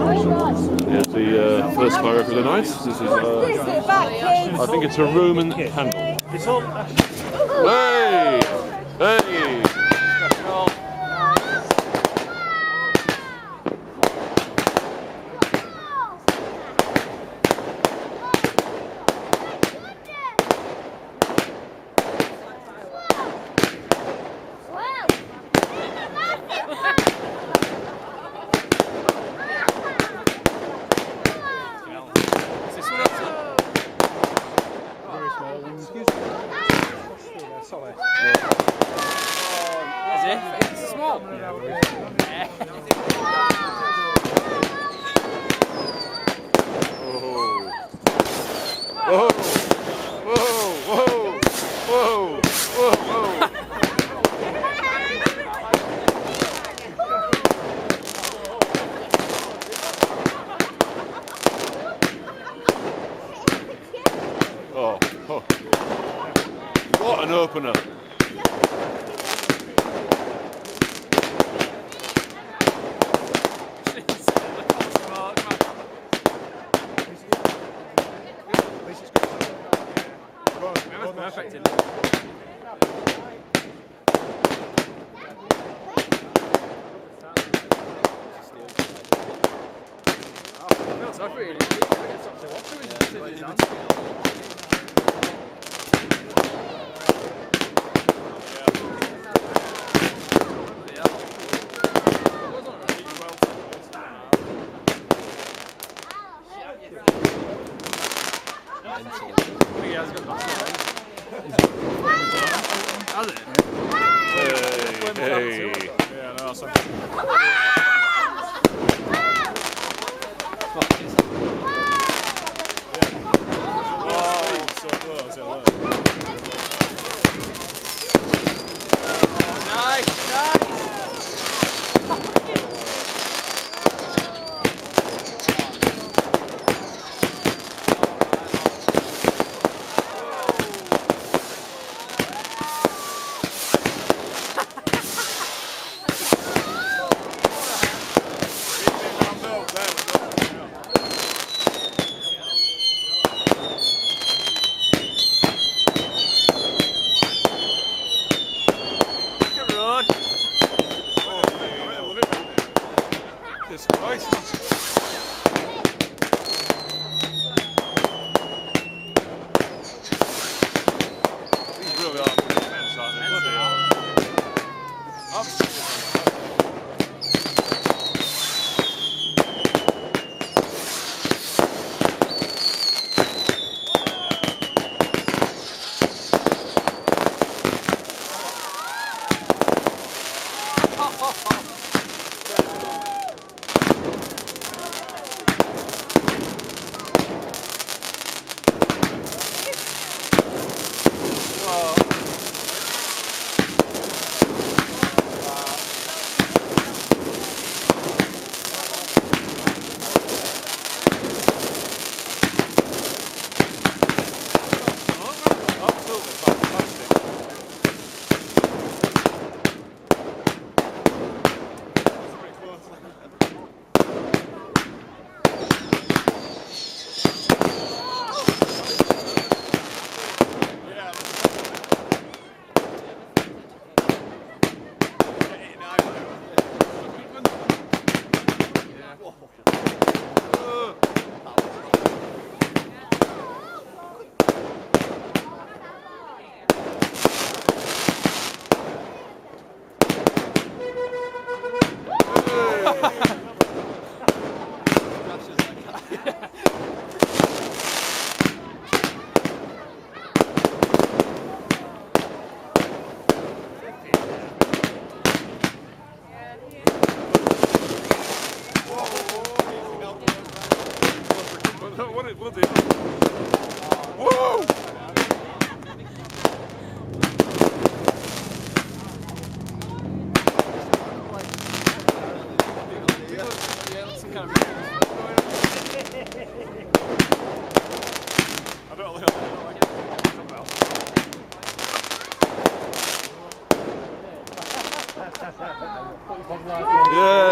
Here's the first choreography of the night. This is, I think it's a Roman handle. It's all. Hey! Hey! Solid. As if it's small. Whoa! Whoa! Whoa! Whoa! Whoa! Whoa! Oh! Oh! What an opener! Perfect. Has it? Hey! Yeah, no, that's so close. Nice, nice. Whoa! Yeah!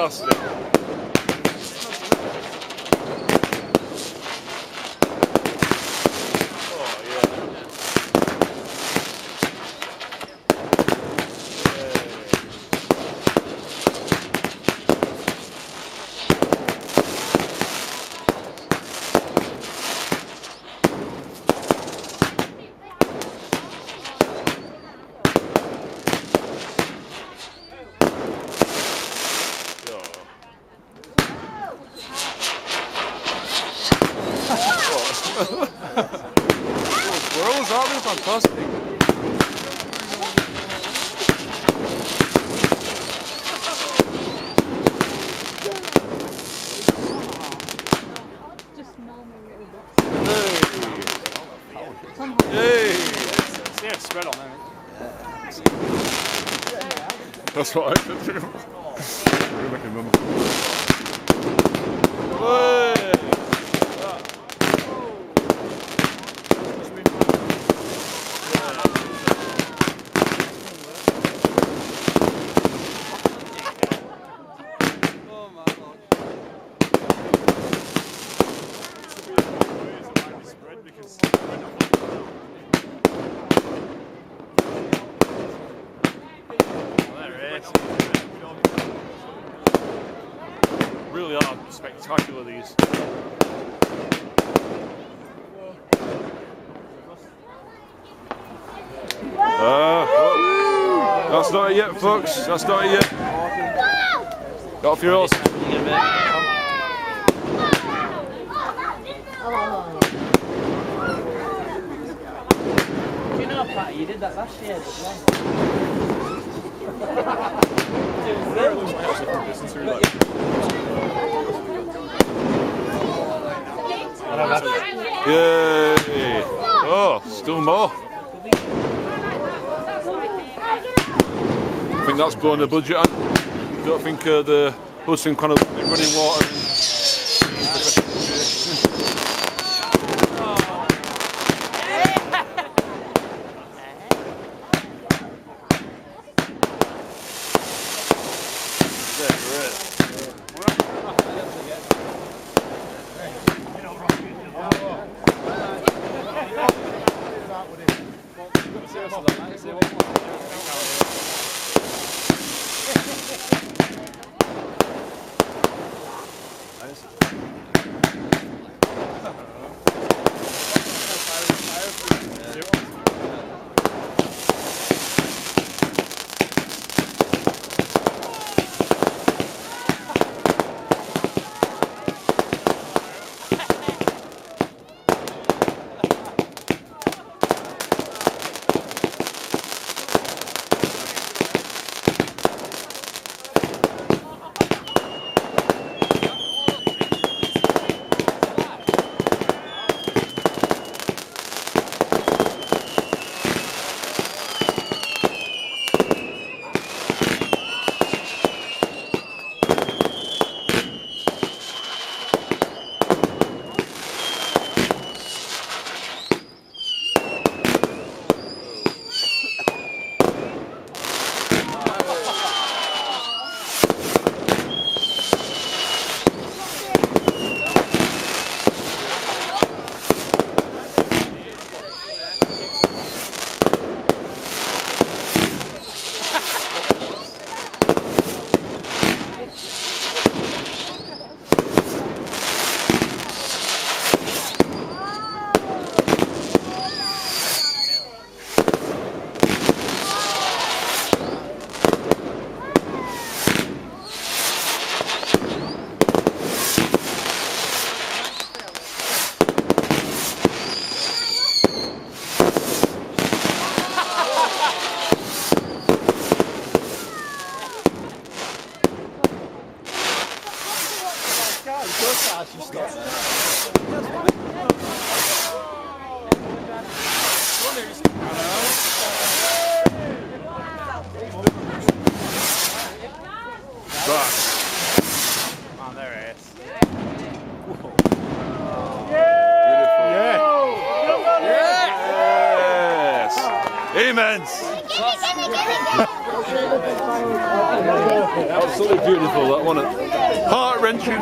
fantastic. Squirrels are really fantastic. Hey! See how it's spread on there. That's what I said to him. We're making a number. Hey! Really are spectacular, these. That's not it yet, folks. That's not it yet. Got off your horse. You know, Pat, you did that last year as well. Yay! Oh, still more. I think that's blowing the budget. I don't think the Hudson kind of running water. immense. Absolutely beautiful, that one. Heart wrenching.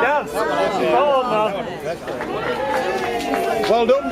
Yes. Oh, no. Well done.